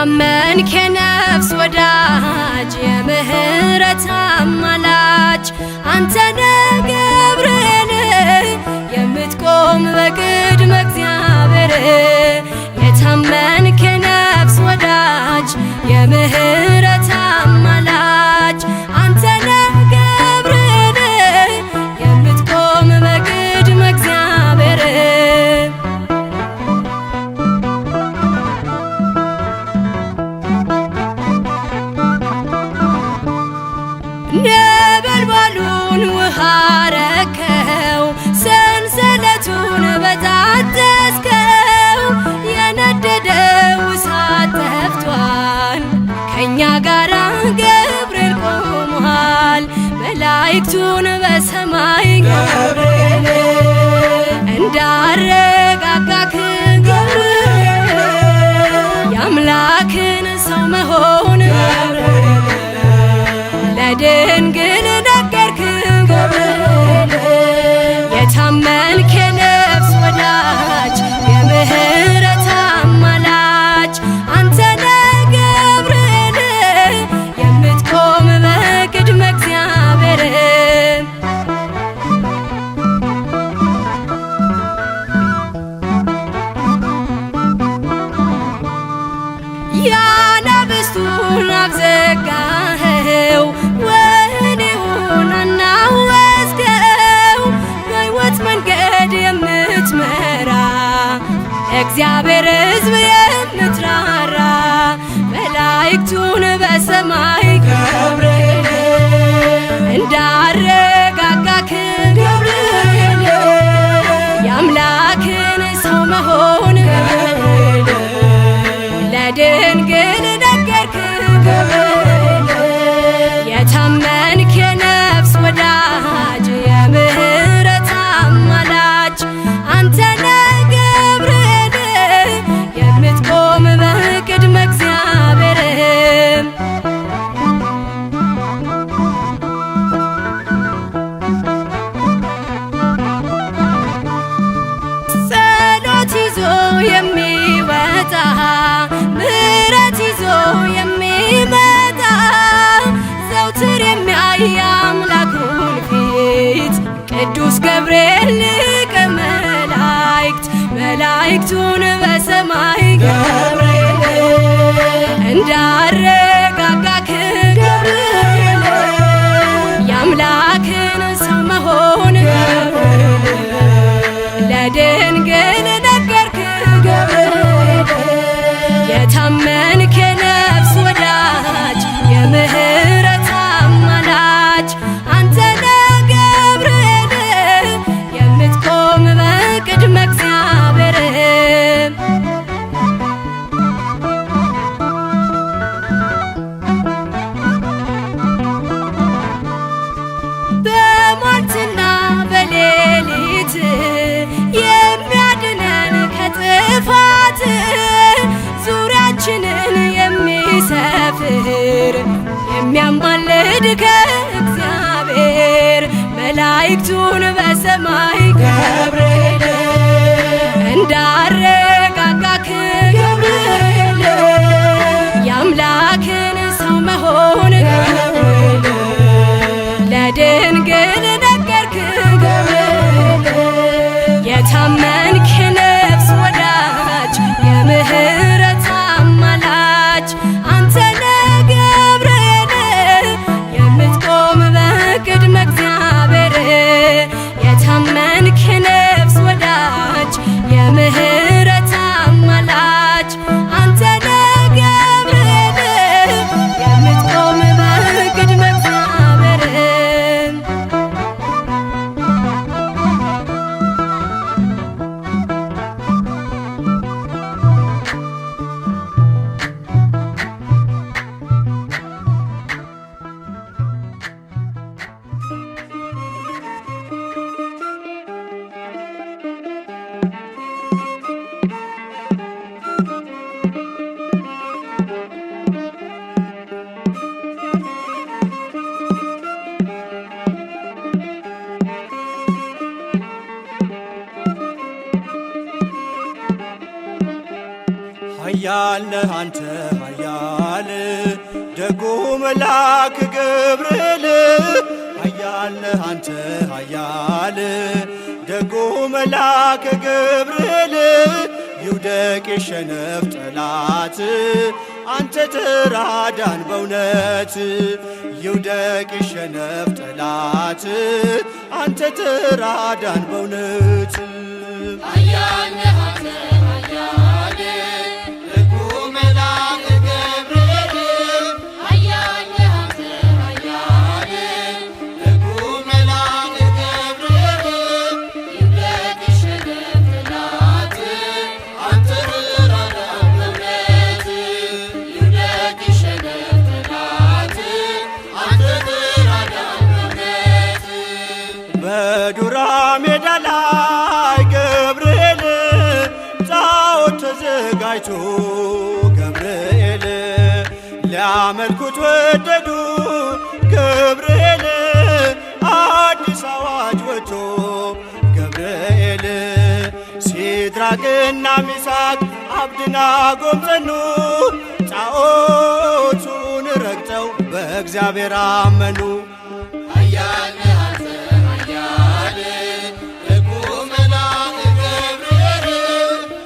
የታመንክ የነፍስ ወዳጅ የምህረት አማላጅ አንተነ ገብርኤል የምትቆም በቅድመ እግዚአብሔር የታመንክ የነፍስ ወዳጅ የምህረት አማላጅ አንተነ ገብርኤል የምትቆም በቅድመ እግዚአብሔር ነበልባሉን ውሃ ረከው ሰንሰለቱን በጣጠስከው የነደደው እሳት ጠፍቷል ከእኛ ጋራ ገብርኤል ቆሟል መላእክቱን በሰማይ ገብርኤል እንዳረጋጋክ ገብርኤል የአምላክን ሰው መሆን ለድንግል ነገርክ ገብርኤል የታመንክ የነፍስ ወዳጅ የምህረት አማላጅ አንተነ ገብርኤል የምትቆም በቅድመ እግዚአብሔር ያናብስቱን አፍ ዘጋኸው ወህኒውን አናወጽከው በሕይወት መንገድ የምትመራ እግዚአብሔር ሕዝብ የምትራራ መላእክቱን በሰማይ ገብርኤል እንዳረጋጋክ ገብርኤል የአምላክን ሰው መሆን ለድንግል ነገርክ ገብርኤል የታመንክ የነፍስ ወዳጅ የምህረት አማላጅ አንተነ ገብርኤል የምትቆም በቅድመ እግዚአብሔር ጸሎት ይዞ የሚወጣ ምሕረት ይዞ የሚመጣ ዘውትር የሚያይ አምላኩን ፊት ቅዱስ ገብርኤል ሊቀ መላእክት መላእክቱን በሰማይ ገብርኤል እንዳረጋጋክ ገብርኤል የአምላክን ሰው መሆን ለድንግል ነገርክ ገብርኤል የታመንክ የነፍስ ወዳጅ የምህረት አማላጅ አንተነ ገብርኤል የምትቆም በቅድመ እግዚአብሔር በሟርትና በሌሊት የሚያድነን ከጥፋት ዙሪያችንን የሚሰፍር የሚያማልድ ከእግዚአብሔር መላእክቱን በሰማይ ገብርኤል እንዳረጋጋክ ገብርኤል የአምላክን ሰው መሆን ለድንግል ነገርክ ገብርኤል የታመንክ የነፍስ ወዳጅ የምህረት አማላጅ አንተነ ገብርኤል የምትቆም በቅድመ እግዚአብሔር የታመንክ የነፍስ ወዳጅ የምህረት ኃያል ነህ አንተ ኃያል ደጉ መልአክ ገብርኤል ኃያል ነህ አንተ ኃያል ደጉ መልአክ ገብርኤል ይውደቅ የሸነፍ ጠላት አንተ ተራዳን በእውነት ይውደቅ የሸነፍ ጠላት አንተ ተራዳን በእውነት ኃያል ነህ አንተ ኃያል ደጉ መልአክ ገብርኤል ኃያል ነህ አንተ ኃያል ደጉ መልአክ ገብርኤል ይውደቅ የሸነፍ ጠላት አንተ ተራዳን በእውነት ይውደቅ የሸነፍ ጠላት አንተ ተራዳን በእውነት በዱራ ሜዳ ላይ ገብርኤል ጣዖት ተዘጋጅቶ ገብርኤል ሊያመልኩት ወደዱ ገብርኤል አዲስ አዋጅ ወጥቶ ገብርኤል ሲድራቅና ሚሳቅ አብደናጎም ጸኑ ጣዖቱን ረግጠው በእግዚአብሔር አመኑ ኃያል ነህ አንተ ኃያል ደጉ መልአክ ገብርኤል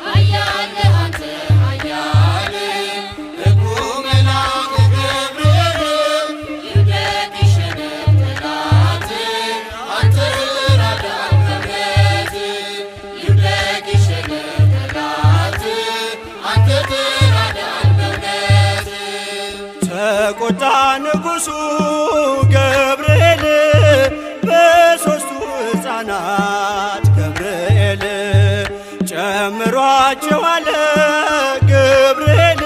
ኃያል ነህ አንተ ኃያል ደጉ መልአክ ገብርኤል ይውደቅ የሸነፍ ጠላት አንተ ተራዳን በእውነት ይውደቅ የሸነፍ ጠላት አንተ ተራዳን በእውነት ተቆጣ ንጉሡ ገብርኤል በሦስቱ ሕፃናት ገብርኤል ጨምሯቸው አለ ገብርኤል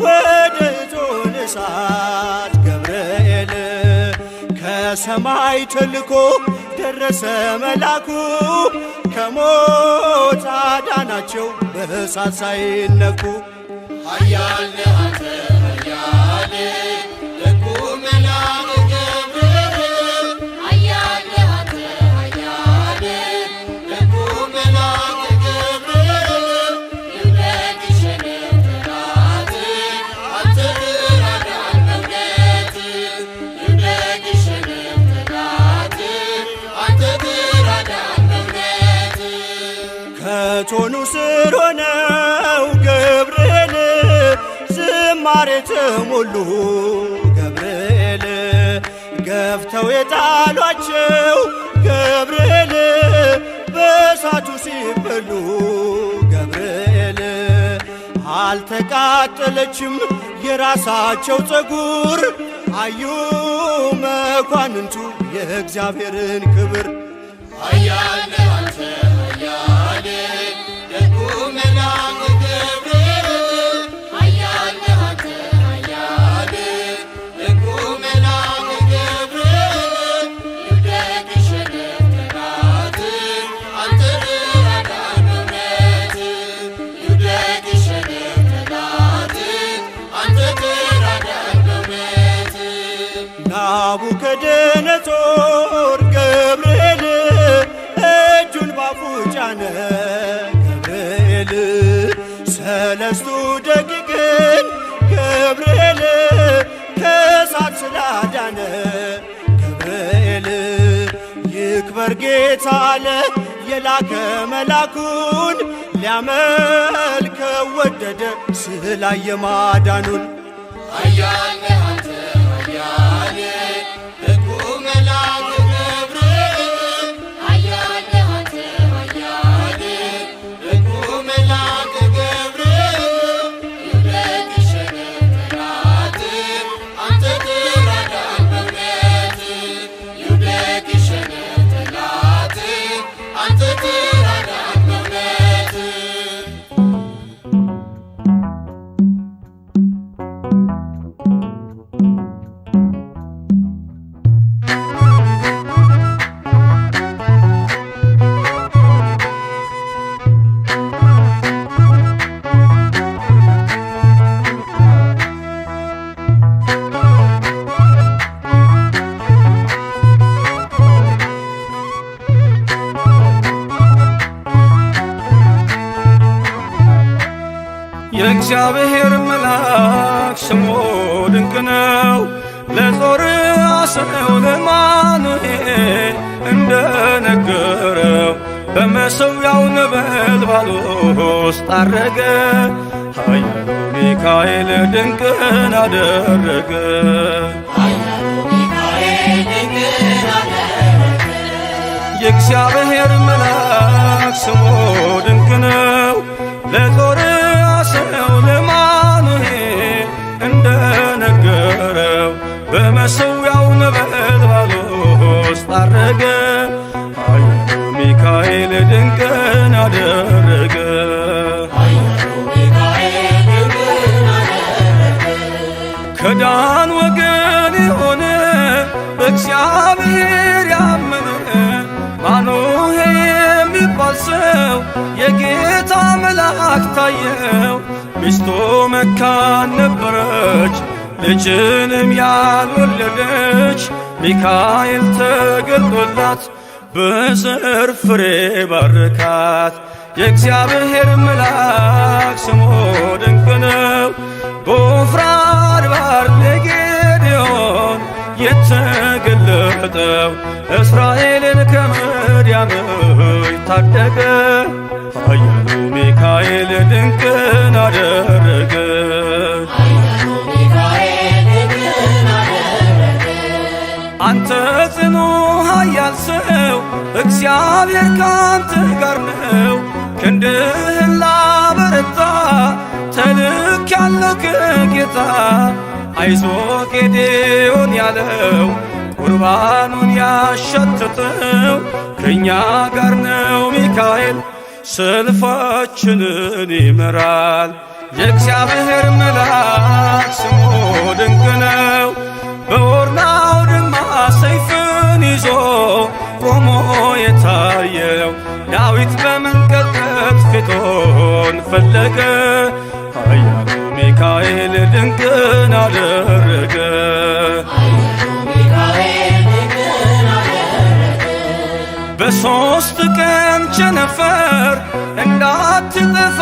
ወደ እቶነ እሳት ገብርኤል ከሰማይ ተልኮ ደረሰ መላኩ ከሞት አዳናቸው በእሳት ሳይነኩ ኃያል ነህ አንተ ኃያል ደጉ መልአክ ገብርኤል ኃያል ነህ አንተ ኃያል ደጉ መልአክ ገብርኤል ይውደቅ የሸነፍ ጠላት አንተ ተራዳን በእውነት ይውደቅ የሸነፍ ጠላት አንተ ተራዳን በእውነት ከቶኑ ስር ሆነው ገብርኤል ዝማሬ ተሞሉ ገብርኤል ገፍተው የጣሏቸው ገብርኤል በእሳቱ ሲበሉ ገብርኤል አልተቃጠለችም የራሳቸው ፀጉር አዩ መኳንንቱ የእግዚአብሔርን ክብር ኃያል ነህ አንተ ኃያል ደጉ መልአክ ገብርኤል ኃያል ነህ አንተ ኃያል ደጉ መልአክ ገብርኤል ይውደቅ የሸነፍ ጠላት አንተ ተራዳን በእውነት ይውደቅ የሸነፍ ጠላት አንተ ተራዳን በእውነት ናቡከደነጾር ገብርኤል እጁን ባፉ ጫነ ገብርኤል ሰለስቱ ደቂቅን ገብርኤል ከእሳት ስላዳነ ገብርኤል ይክበር ጌታ አለ የላከ መላኩን ሊያመልከው ወደደ ስላየ ማዳኑን ኃያል ነህ አንተ ኃያል ደጉ መልአክ ገብርኤል ኃያል ነህ አንተ ኃያል ደጉ መልአክ ገብርኤል ይውደቅ የሸነፍ ጠላት አንተ ተራዳን በእውነት ይውደቅ የሸነፍ ጠላት አንተ ተራዳን በእውነት የእግዚአብሔር መልአክ ስሙ ድንቅ ነው። ለጾርዓ ሰው ለአማኑኤል እንደነገረው በመሠዊያው ነበልባል ውስጥ ዐረገ። ኃያሉ ሚካኤል ድንቅን አደረገ። የእግዚአብሔር መልአክ ስሙ ድንቅ ነው። ለጾርዓ ሰው ለአማኑኤል እንደነገረው በመሠዊያው ነበልባል ውስጥ ዐረገ። ኃያሉ ሚካኤል ድንቅን አደረገ። ከዳን ወገን የሆነ በእግዚአብሔር ያመነ ማኑሄ የሚባል ሰው የጌታ መልአክ ታየው። ሚስቱ መካን ነበረች፣ ልጅንም ያልወለደች። ሚካኤል ተገልጦላት በዘር ፍሬ ባረካት። የእግዚአብሔር መልአክ ስሙ ድንቅ ነው። በዖፍራ አድባር ለጌዴዎን የተገለጠው እስራኤልን ከምድያም ታደገ። ኃያሉ ሚካኤል ድንቅን አደረገ። አንተ ጽኑ ኃያል ሰው እግዚአብሔር ካንተ ጋር ነው። ክንድህን ላበረታ ተልኬአለሁ ከጌታ። አይዞህ ጌዴዎን ያለው ቁርባኑን ያሸተተው ከእኛ ጋር ነው ሚካኤል ሰልፋችንን ይመራል። የእግዚአብሔር መልአክ ስሙ ድንቅ ነው። በኦርናው ድማ ሰይፍን ይዞ ቆሞ የታየው ዳዊት በመንቀጥቀጥ ፊቱን ፈለገ። ኃያሉ ሚካኤል ድንቅን አደረገ። በሦስት ቀን ቸነፈር እንዳትጠፋ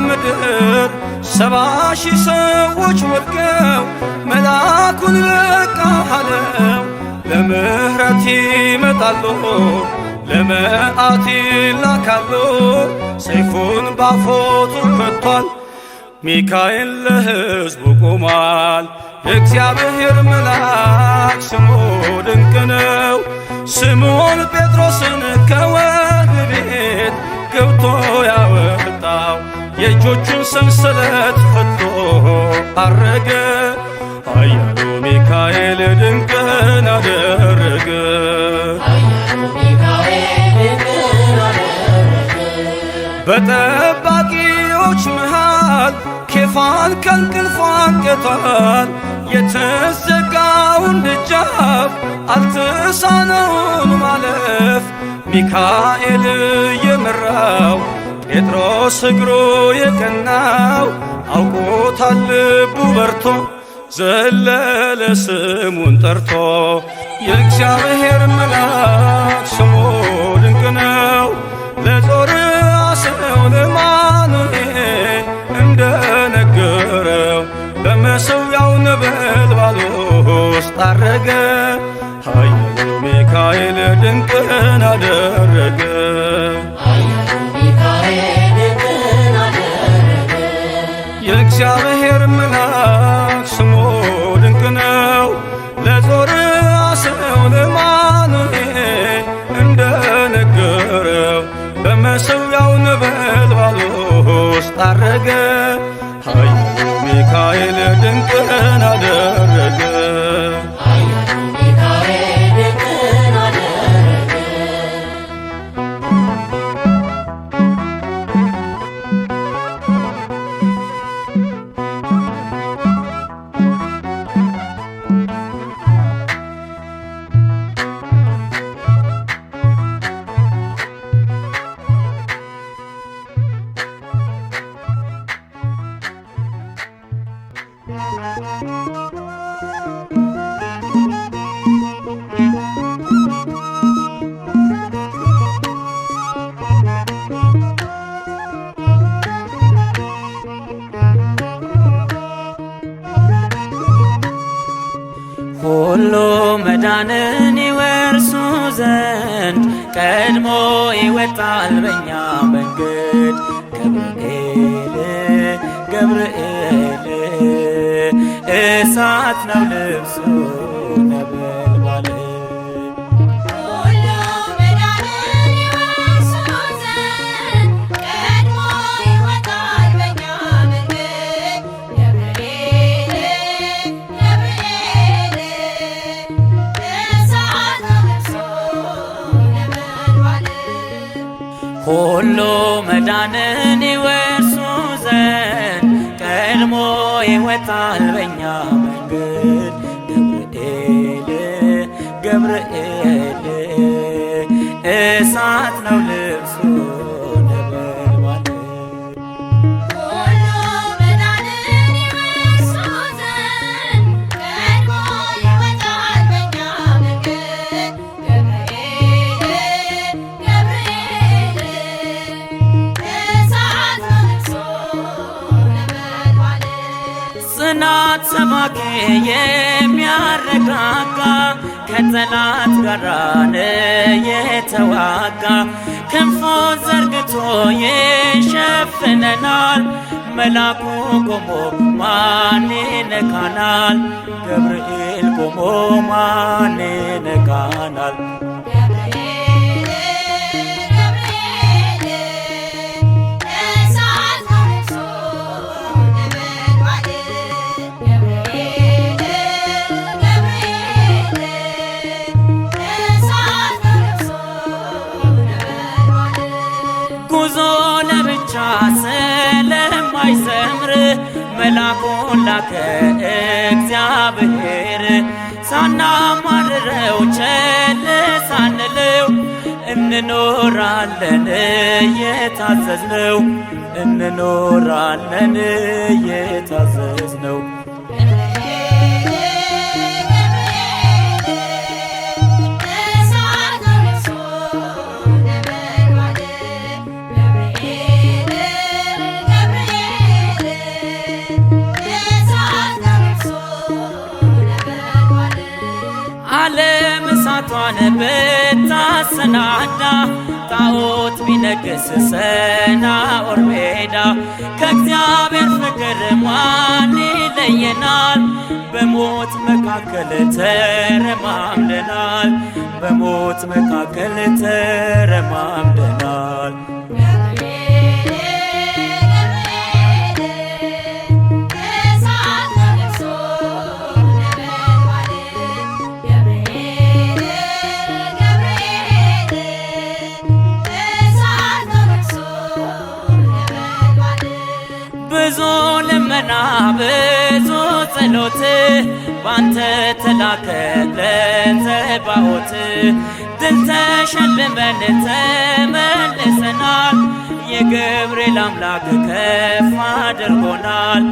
ምድር 70,000 ሰዎች ወድቀው መልአኩን በቃ አለው። ለምሕረት ይመጣሉ፣ ለመዓት ይላካሉ። ሰይፉን ባፎቱ ከቷል፣ ሚካኤል ለሕዝቡ ቆሟል። የእግዚአብሔር መልአክ ስሙ ድንቅ ነው። ስምዖን ጴጥሮስን ከወህኒ ቤት ገብቶ ያወጣው የእጆቹን ሰንሰለት ፈቶ ዐረገ። ኃያሉ ሚካኤል ድንቅን አደረገ። በጠባቂዎች መሃል ኬፋን ከእንቅልፉ አንቅቷል። የተዘጋውን ደጃፍ አልተሳነውም ማለፍ። ሚካኤል የመራው ጴጥሮስ እግሩ የቀናው አውቆታል ልቡ በርቶ ዘለለ ስሙን ጠርቶ። የእግዚአብሔር መልአክ ስሙ ድንቅ ነው። ለጾርዓ ሰው ለአማኑኤል እንደነገረው በመሠዊያው ነበልባል ውስጥ ዐረገ። ኃያሉ ሚካኤል ድንቅን አደረገ። የእግዚአብሔር መልአክ ስሙ ድንቅ ነው። ለጾርዓ ሰው ለአማኑኤል እንደነገረው በመሠዊያው ነበልባል ውስጥ ዐረገ። ኃያሉ ሚካኤል ድንቅን አደረገ። ሁሉ መዳንን ይወርሱ ዘንድ ቀድሞ ይወጣል በኛ መንገድ ገብርኤል ገብርኤል እሳት ነው ልብሱ ነበልባል ሁሉ መዳንን ይወርሱ ዘንድ ቀድሞ ይወጣል በኛ መንገድ ገብርኤል ገብርኤል እሳት ነው ልብሱ ነበልባል ጽናት ሰባኪ የሚያረጋጋ ከጠላት ጋር የተዋጋ ክንፉን ዘርግቶ ይሸፍነናል መላኩ ቆሞ ማን ይነካናል ገብርኤል ቆሞ ማን ይነካናል ጉዞ ለብቻ ስለማይሰምር መላኩን ላከ እግዚአብሔር ሳናማርረው ቸል ሳንለው እንኖራለን የታዘዝነው እንኖራለን የታዘዝነው ዓለም እሳቷን ብታሰናዳ ጣዖት ቢነግስ ሰናዖር ሜዳ ከእግዚአብሔር ፍቅር ማን ይለየናል በሞት መካከል ተረማምደናል በሞት መካከል ተረማምደናል ብዙ ልመና ብዙ ጸሎት ባንተ ተላከ ለጸባዖት ድል ተሸልመን ተመልሰናል የገብርኤል አምላክ ከፍ አድርጎናል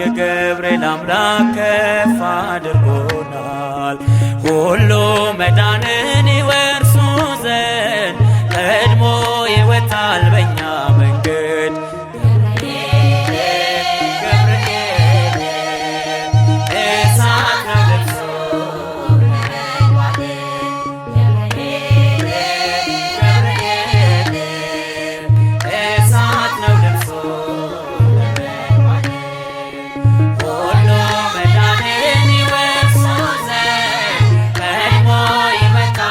የገብርኤል አምላክ ከፍ አድርጎናል ሁሉ መዳንን ይወርሱ ዘንድ ቀድሞ ይወጣል በኛ መንገድ ቀድሞ ይመጣል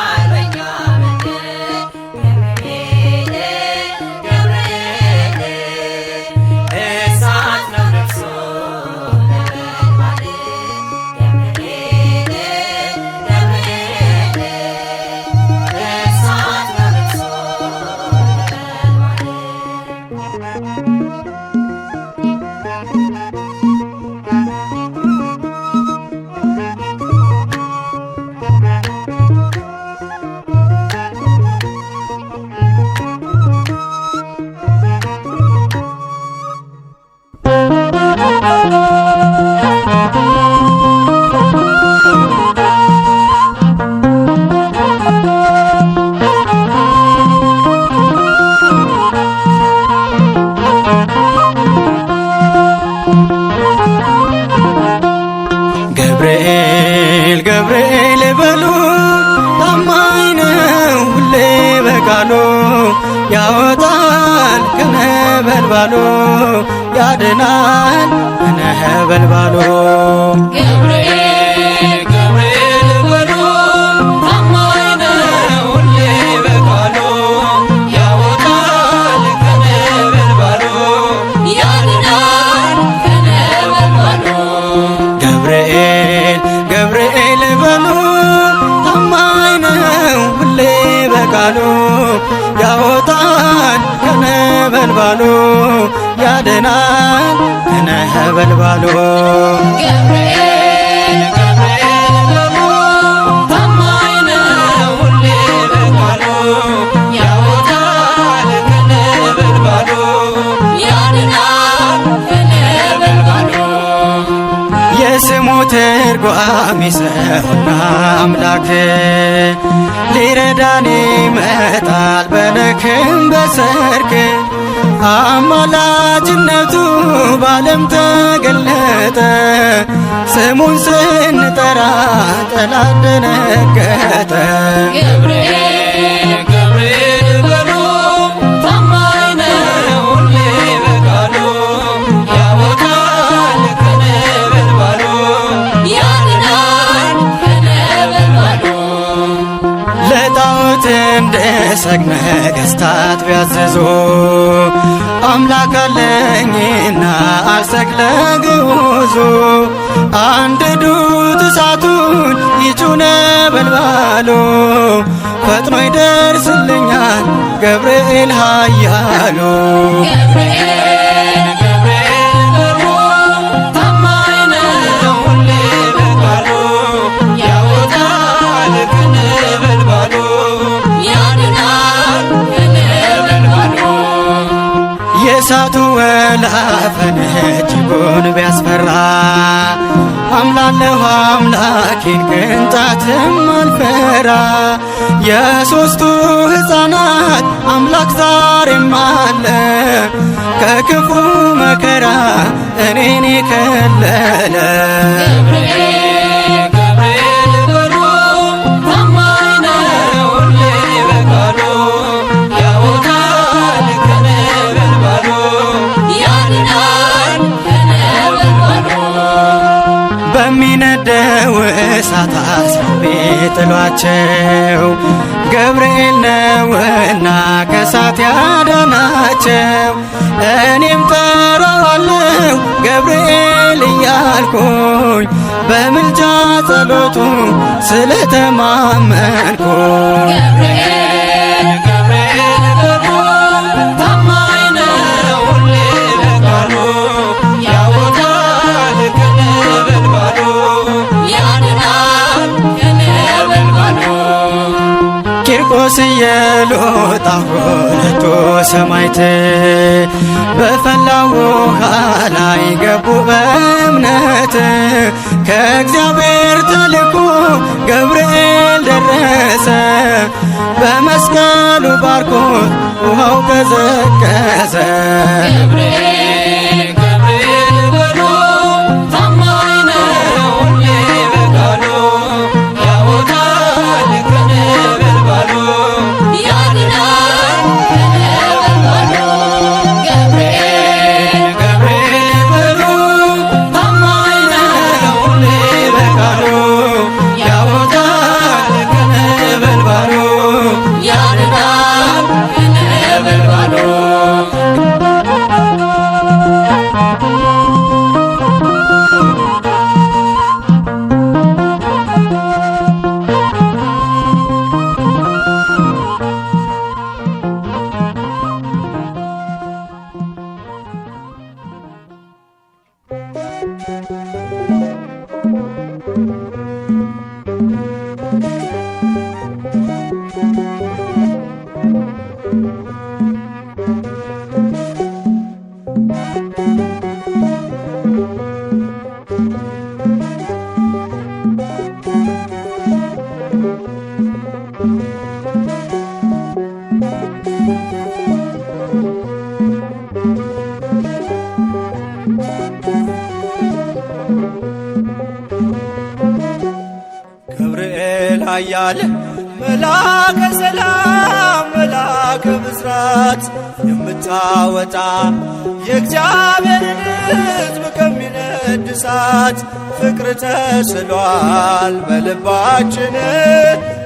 ገብርኤል በሉ ታማኝ ነው ሁሌ በቃሉ ያወጣል ከነበልባሉ ያድናል ከነበልባሉ ገብርኤል ገብርኤል በሉ ታማኝ ነው ሁሌ በቃሉ ያወጣል ከነበልባሉ ያድናል ከነበልባሉ ገብርኤል ገብርኤል በሉ ታማኝ ነው ሁሌ በቃሉ ያወጣል ከነበልባሉ ያድናል ከነበልባሉ ገብርኤል ገብርኤል በሉ ታማኝ ነው ሁሌ በቃሉ ያወጣል ከነበልባሉ ያድናል ከነበልባሉ የስሙ ትርጓሜ ሰውና አምላክ ሊረዳን ይመጣል በነክም በሰርክ አማላጅነቱ ባለም ተገለጠ ስሙን ስንጠራ ጠላት ደነገጠ ገብርኤል ገብርኤል በሉ ታማኝ ነው ሁሌ በቃሉ ያወጣል ከነበልባሉ ያድናል ከነበልባሉ ለጣዖት እንድሰግድ ነገሥታት ቢያዘዙ አምላክ አለኝና አልሰግድ ለግዑዙ አንድዱት እሳቱን ይጩ ነበልባሉ ፈጥኖ ይደርስልኛል ገብርኤል ኃያሉ ገብርኤል ገብርኤል በሉ ታማኝ ነው ሁሌ በቃሉ ያወጣል ከነበልባሉ ያድናል ከነበልባሉ የእሳቱ ወላፈን እጅጉን ቢያስፈራ አምላለሁ አምላኬን ቅንጣትም አልፈራ የሦስቱ ሕፃናት አምላክ ዛሬም አለ ከክፉ መከራ እኔን የከለለ ገብርኤል ገብርኤል በሉ ታማኝ ነው ሁሌ በቃሉ ያወጣል ከነበልባሉ ያድናል ከነበልባሉ በሚነደው እሳት አስረው ቢጥሏቸው ገብርኤል ነውና ከእሳት ያዳናቸው እኔም ጠራዋለሁ ገብርኤል እያልኩኝ በምልጃ ጸሎቱ ስለተማመንኩኝ ገብርኤል ገብርኤል በሉ ታማኝ ነው ሁሌ በቃሉ ያወጣል ከነበልባሉ ያድናል ከነበልባሉ ቂርቆስ ኢየሉጣ ሁለቱ ሰማዕት በፈላው ውሃ ላይ ገቡ በእምነት ከእግዚአብሔር ተልኮ ገብርኤል ደረሰ በመስቀሉ ባርኮት ውሃው ቀዘቀዘ ገብርኤል ገብርኤል በሉ ታማኝ ነው ሁሌ በቃሉ ያወጣል ከነበልባሉ ያድናል ከነበልባሉ ገብርኤል ገብርኤል በሉ ታማኝ ነው ሁሌ በቃሉ ያወጣል ከነበልባሉ ያድናል ከነበልባሉ ገብርኤል ኃያል መልአከ ሰላም መልአከ ብስራት የምታወጣ የእግዚአብሔርን ሕዝብ ከሚነድ እሳት ፍቅር ተስሏል በልባችን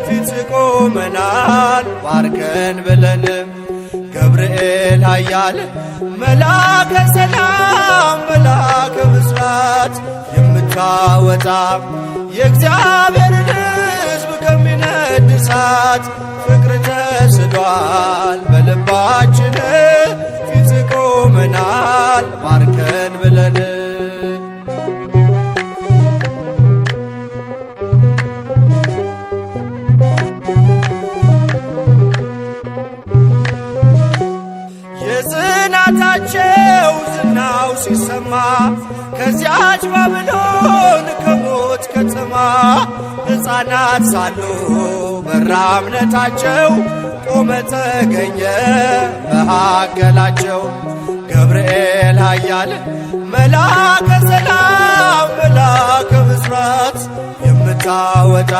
ፊት ቆመናል ባርከን ብለን ገብርኤል ኃያል መልአከ ሰላም መልአከ ብስራት የምታወጣ የእግዚአብሔርን ሕዝብ ከሚነድ እሳት ፍቅር ተስሏል በልባችን ፊት ቆመናል ባርከን ብለን የጽናታቸው ዝናው ሲሰማ ከዚያች ባቢሎን ከሞት ከተማ ሕፃናት ሳሉ በራ እምነታቸው ቆመ ተገኘ መሃከላቸው። ገብርኤል ኃያል መልአከ ሰላም መልአከ ብስራት የምታወጣ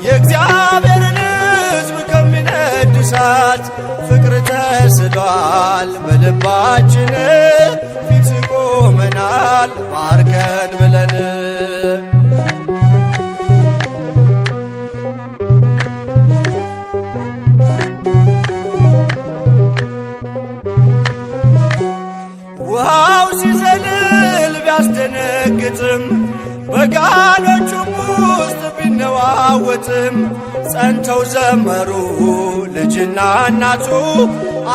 የእግዚአብሔርን ሕዝብ ከሚነድ እሳት ፍቅር ተስሏል በልባችን ፊት ቆመናል ባርከን ብለን ውሃው ሲዘልል ቢያስደነግጥም በጋኖቹም ውስጥ ቢነዋወጥም ጸንተው ዘመሩ ልጅና እናቱ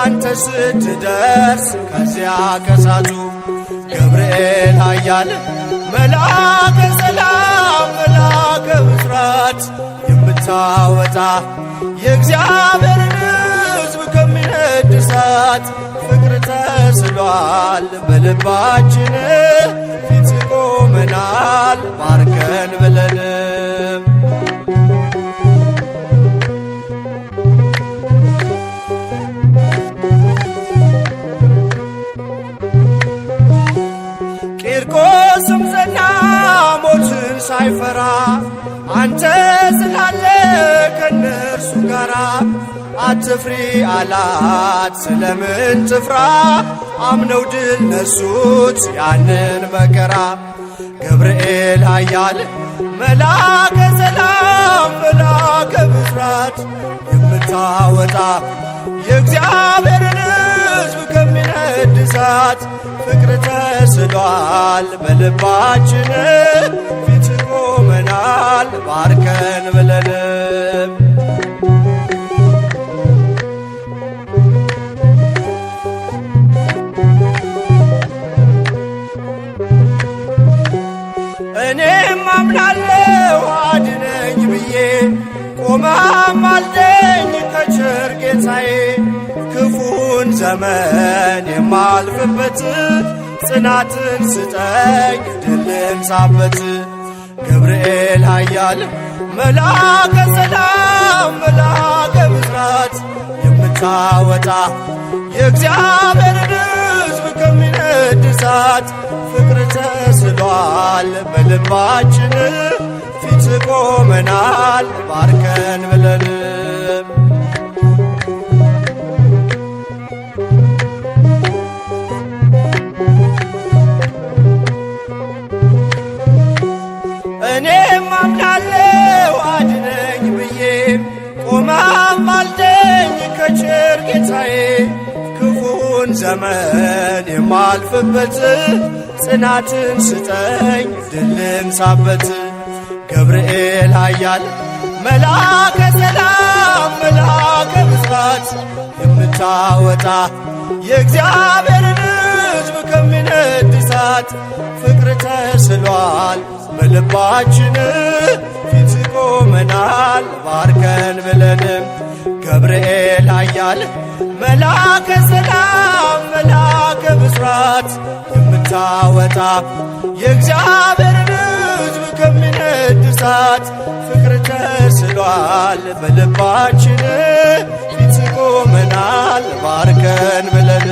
አንተ ስትደርስ ከዚያ ከሳቱ። ገብርኤል ኃያል መልአከ ሰላም መልአከ ብስራት የምታወጣ የእግዚአብሔርን ሕዝብ ከሚነድ እሳት ፍቅር ተስሏል በልባችን ፊት ቆመናል ባርከን ብለን ቂርቆስም ጸና ሞትን ሳይፈራ አንተ ስላለ ከነርሱ ጋራ አትፍሪ አላት ስለምን ትፍራ አምነው ድል ነሱት ያንን መከራ። ገብርኤል ኃያል መልአከ ሰላም መልአከ ብስራት የምታወጣ የእግዚአብሔርን ሕዝብ ከሚነድ እሳት ፍቅር ተስሏል በልባችን ፊት ቆመናል ባርከን ብለን እኔም አምናለሁ አድነኝ ብዬ ቆመህ አልደኝ ከቸር ጌታዬ ክፉን ዘመን የማልፍበት ጽናትን ስጠኝ ድልን ሳበት። ገብርኤል ኃያል መልአከ ሰላም መልአከ ብስራት የምታወጣ የእግዚአብሔርን ሕዝብ ከሚነድ እሳት ፍቅር ተስሏል በልባችን ፊት ቆመናል ባርከን ብለን እኔም አምናለሁ አድነኝ ብዬ ቆመህ አልደኝ ከቸር ጌታዬ ክፉን ዘመን የማልፍበት ጽናትን ስጠኝ ድልን ሳበት። ገብርኤል ኃያል መልአከ ሰላም መልአከ ብስራት የምታወጣ የእግዚአብሔርን ሕዝብ ከሚነድ እሳት ፍቅር ተስሏል በልባችን ፊት ቆመናል ባርከን ብለን። ገብርኤል ኃያል መልአከ ሰላም መልአከ ብስራት የምታወጣ የእግዚአብሔርን ሕዝብ ከሚነድ እሳት ፍቅር ተስሏል በልባችን ፊት ቆመናል ባርከን ብለን